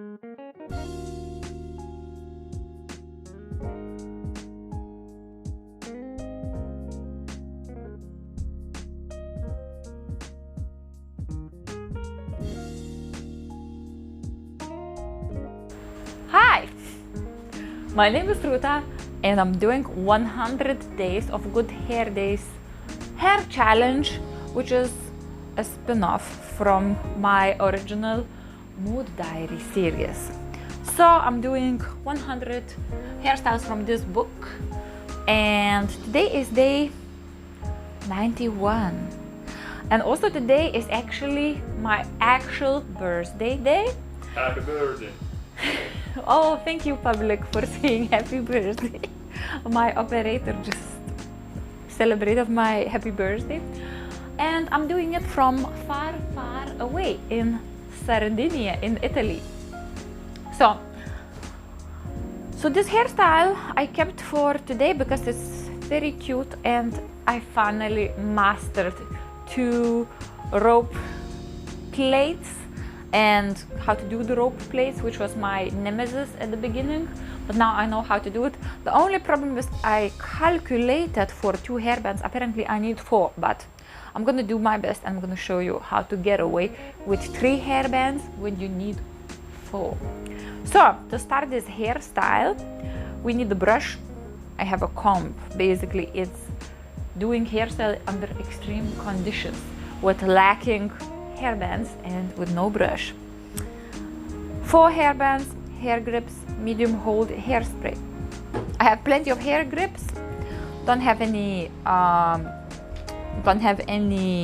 Hi, my name is Ruta and I'm doing 100 days of good hair days hair challenge, which is a spin-off from my original mood diary series. So I'm doing 100 hairstyles from this book, and today is day 91, and also today is actually my actual birthday day. Happy birthday. Oh, thank you, public, for saying happy birthday. My operator just celebrated my happy birthday, and I'm doing it from far, far away in Sardinia, in Italy. So this hairstyle I kept for today because it's very cute, and I finally mastered 2 rope plaits and how to do the rope plaits, which was my nemesis at the beginning, but now I know how to do it. The only problem is I calculated for 2 hairbands. Apparently I need 4, but I'm gonna do my best and I'm gonna show you how to get away with 3 hairbands when you need 4. So to start this hairstyle, we need a brush. I have a comb. Basically it's doing hairstyle under extreme conditions with lacking hairbands and with no brush. 4 hairbands, hair grips, medium hold hairspray. I have plenty of hair grips. Don't have any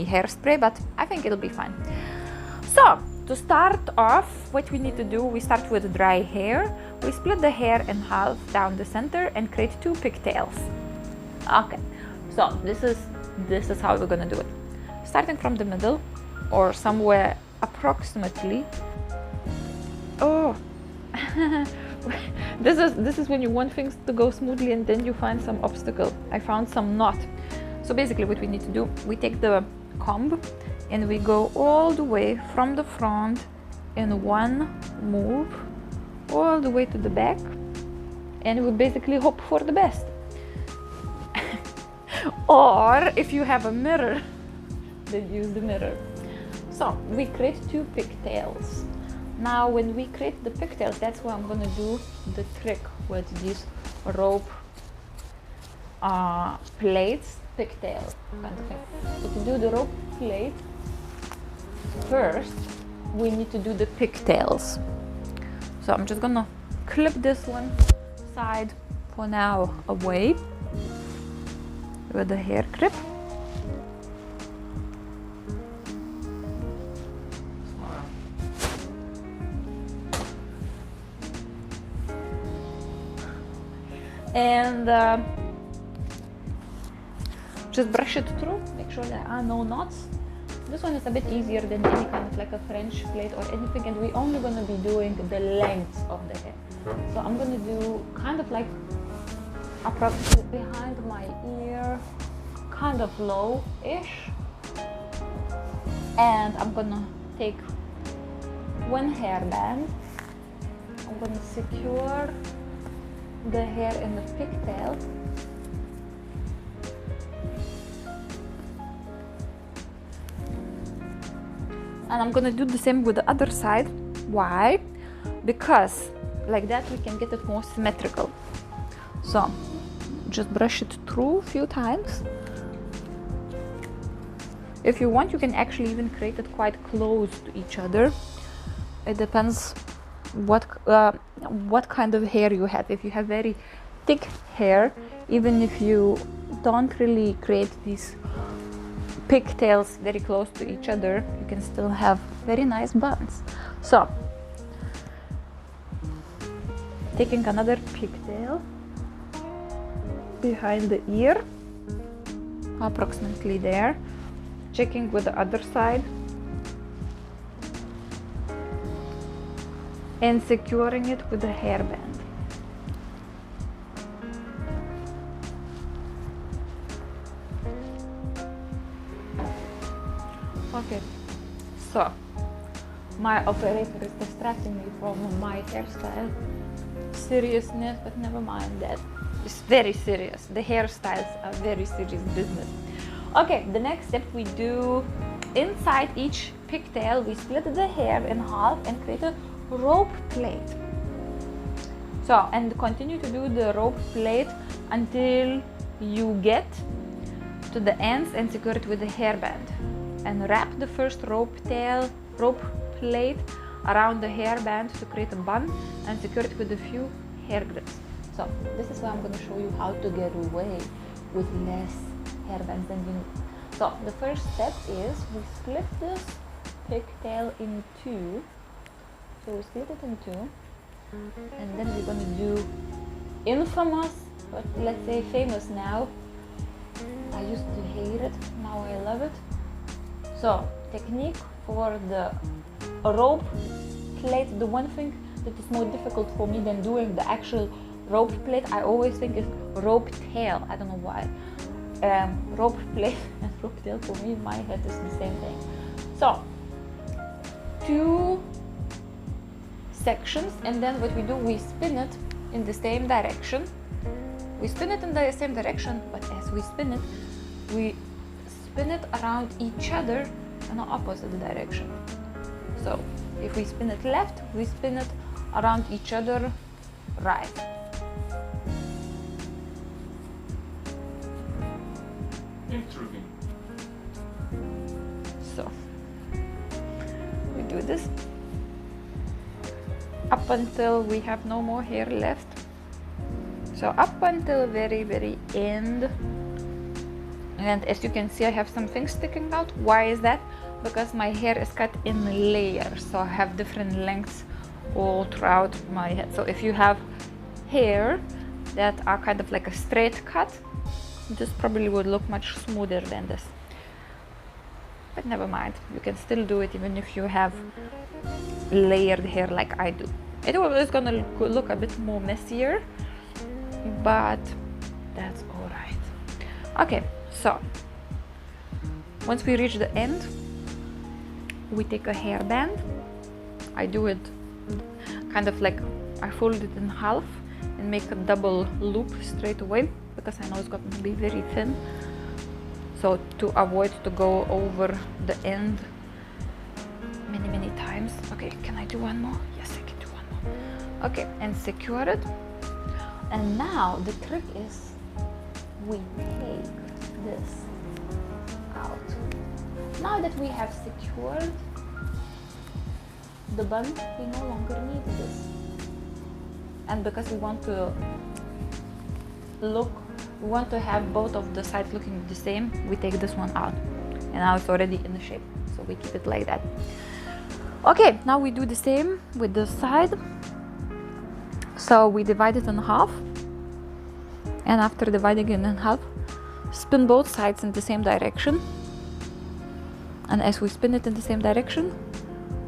hairspray, but I think it'll be fine. So to start off, what we need to do, we start with dry hair. We split the hair in half down the center and create 2 pigtails. Okay, so this is how we're gonna do it. Starting from the middle, or somewhere approximately. Oh, this is when you want things to go smoothly and then you find some obstacle. I found some knot. So basically what we need to do, we take the comb and we go all the way from the front in one move all the way to the back, and we basically hope for the best. Or if you have a mirror, then use the mirror. So we create 2 pigtails. Now when we create the pigtails, that's where I'm gonna do the trick with these rope plates, pigtail kind of thing. So to do the rope plate, first we need to do the pigtails. So I'm just gonna clip this one side for now away with the hair clip. And just brush it through, make sure there are no knots. This one is a bit easier than any kind of like a French plate or anything, and we're only going to be doing the length of the hair. So I'm going to do kind of like approximately behind my ear, kind of low-ish, and I'm going to take 1 hairband. I'm going to secure the hair in the pigtail, and I'm gonna do the same with the other side. Why? Because like that we can get it more symmetrical. So just brush it through a few times. If you want, you can actually even create it quite close to each other. It depends what kind of hair you have. If you have very thick hair, even if you don't really create these pigtails very close to each other, you can still have very nice buns. So taking another pigtail behind the ear, approximately there, checking with the other side and securing it with a hairband. Okay, so My operator is distracting me from my hairstyle seriousness, but never mind that. It's very serious. The hairstyles are very serious business. Okay, the next step we do inside each pigtail, we split the hair in half and create a rope plait. So, and continue to do the rope plait until you get to the ends and secure it with a hairband. And wrap the first rope plait around the hairband to create a bun and secure it with a few hair grips. So this is why I'm going to show you how to get away with less hairbands than you need. So the first step is we split this pigtail in two. So we split it in two, and then we're going to do infamous, but let's say famous now. I used to hate it, now I love it. So technique for the rope plait, the one thing that is more difficult for me than doing the actual rope plait, I always think is rope tail. I don't know why. Rope plait and rope tail, for me in my head is the same thing. So two sections, and then what we do, we spin it in the same direction. We spin it in the same direction, but as we spin it around each other in the opposite direction. So if we spin it left, we spin it around each other right. Interesting. So we do this up until we have no more hair left. So up until very end. And as you can see, I have some things sticking out. Why is that? Because my hair is cut in layers, so I have different lengths all throughout my head. So if you have hair that are kind of like a straight cut, this probably would look much smoother than this. But never mind, you can still do it even if you have layered hair like I do. It is gonna look a bit more messier, but that's all right. Okay, so once we reach the end, we take a hairband. I do it kind of like I fold it in half and make a double loop straight away because I know it's going to be very thin. So to avoid to go over the end many times. Okay, can I do one more? Yes, I can do one more. Okay, and secure it. And now the trick is we take this out. Now that we have secured the bun, we no longer need this. And because we want to have both of the sides looking the same, we take this one out. And now it's already in the shape, so we keep it like that. Okay, now we do the same with the side. So we divide it in half, and after dividing it in half, spin both sides in the same direction. And as we spin it in the same direction,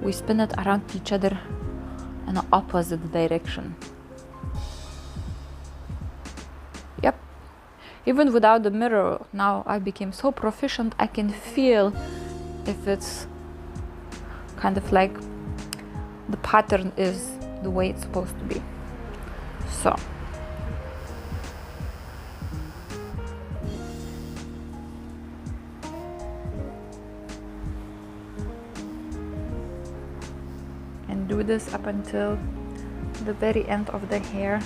we spin it around each other in the opposite direction. Yep. Even without the mirror, now I became so proficient, I can feel if it's kind of like the pattern is the way it's supposed to be. So and do this up until the very end of the hair.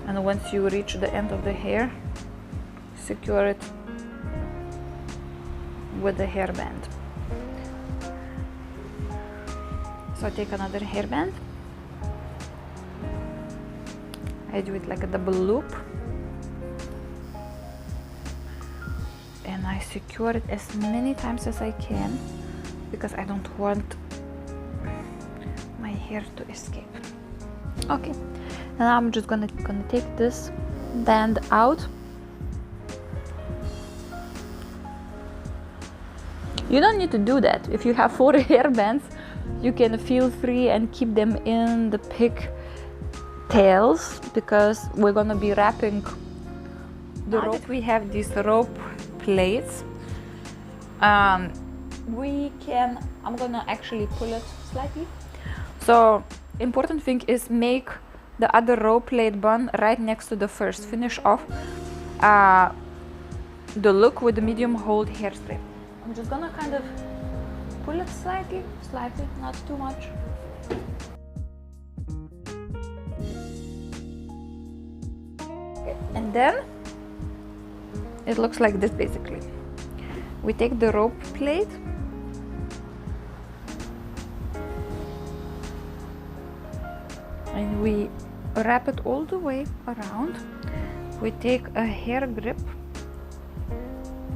And once you reach the end of the hair, secure it with the hairband. So take another hairband. I do it like a double loop. And I secure it as many times as I can because I don't want my hair to escape. Okay, and now I'm just gonna take this band out. You don't need to do that. If you have 4 hair bands, you can feel free and keep them in the pigtails because we're gonna be wrapping the rope. Now that we have these rope plates, I'm gonna actually pull it slightly. So important thing is make the other Ropeplait bun right next to the first. Finish off the look with the medium hold hairspray. I'm just gonna kind of pull it slightly, not too much. Okay. And then it looks like this basically. We take the Ropeplait and we wrap it all the way around. We take a hair grip.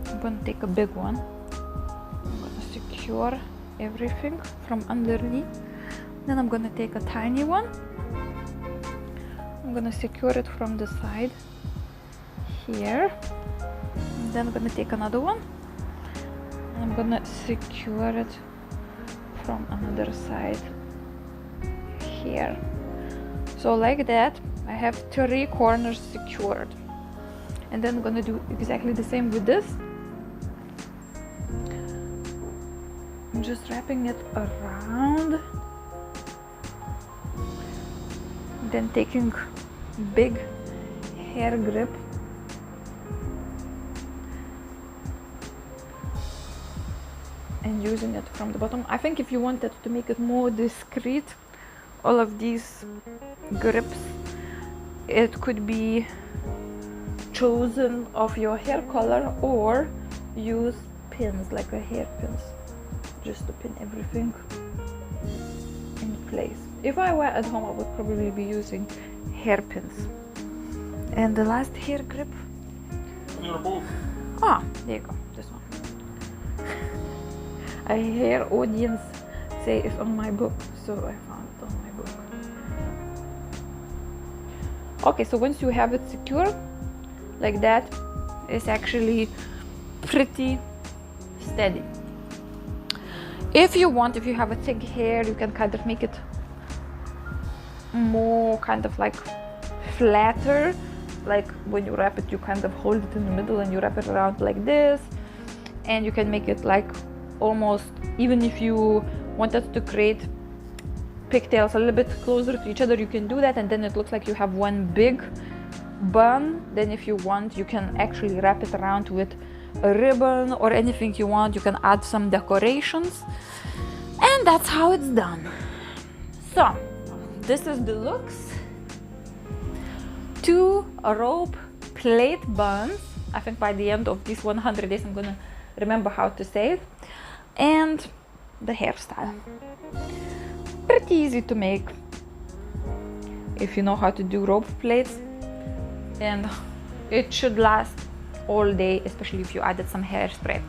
I'm gonna take a big one. I'm gonna secure everything from underneath. Then I'm gonna take a tiny one. I'm gonna secure it from the side here. And then I'm gonna take another one. And I'm gonna secure it from another side here. So like that, I have 3 corners secured. And then I'm gonna do exactly the same with this. I'm just wrapping it around. Then taking big hair grip. And using it from the bottom. I think if you wanted to make it more discreet, all of these grips, it could be chosen of your hair color or use pins like a hair pins just to pin everything in place. If I were at home, I would probably be using hairpins. And the last hair grip. Your book. Ah, there you go. This one. I hear audience say it's on my book, so I found it on my book. Okay, so once you have it secure like that, it's actually pretty steady. If you have a thick hair, you can kind of make it more kind of like flatter. Like when you wrap it, you kind of hold it in the middle and you wrap it around like this. And you can make it like almost, even if you wanted to create pigtails a little bit closer to each other, you can do that, and then it looks like you have one big bun. Then if you want, you can actually wrap it around with a ribbon or anything you want. You can add some decorations, and that's how it's done. So this is the looks. 2 Ropeplait buns. I think by the end of these 100 days I'm gonna remember how to say it. And the hairstyle. Pretty easy to make if you know how to do Ropeplaits, and it should last all day, especially if you added some hairspray.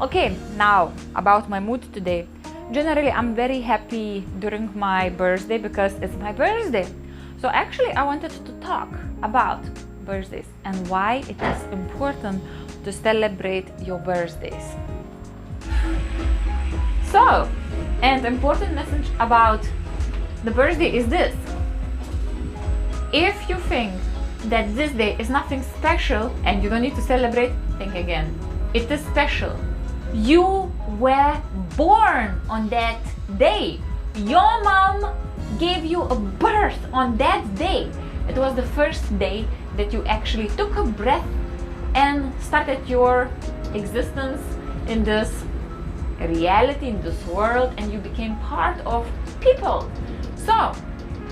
Okay, now about my mood today. Generally, I'm very happy during my birthday because it's my birthday. So actually, I wanted to talk about birthdays and why it is important to celebrate your birthdays. So, an important message about the birthday is this. If you think that this day is nothing special and you don't need to celebrate, think again. It is special. You were born on that day. Your mom gave you a birth on that day. It was the first day that you actually took a breath and started your existence in this reality, in this world, and you became part of people. So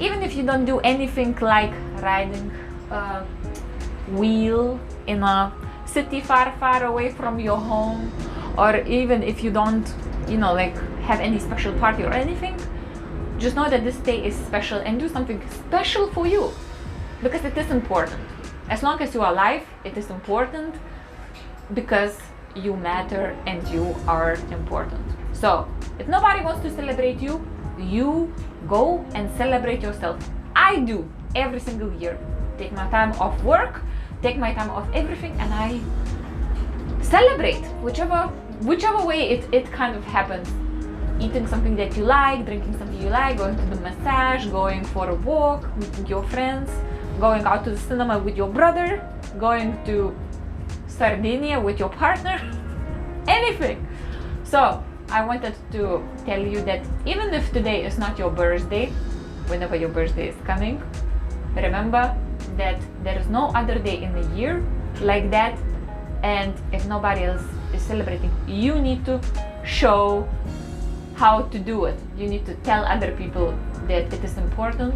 even if you don't do anything like riding a wheel in a city far, far away from your home, or even if you don't, like have any special party or anything, just know that this day is special and do something special for you, because it is important. As long as you are alive, it is important because you matter and you are important. So if nobody wants to celebrate you, you go and celebrate yourself. I do every single year. Take my time off work, take my time off everything, and I celebrate whichever way it kind of happens. Eating something that you like, drinking something you like, going to the massage, going for a walk with your friends, going out to the cinema with your brother, going to Sardinia with your partner, anything. So I wanted to tell you that even if today is not your birthday, whenever your birthday is coming, remember that there is no other day in the year like that, and if nobody else is celebrating, you need to show how to do it. You need to tell other people that it is important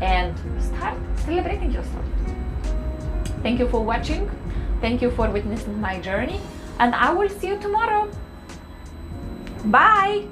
and start celebrating yourself. Thank you for watching. Thank you for witnessing my journey, and I will see you tomorrow. Bye!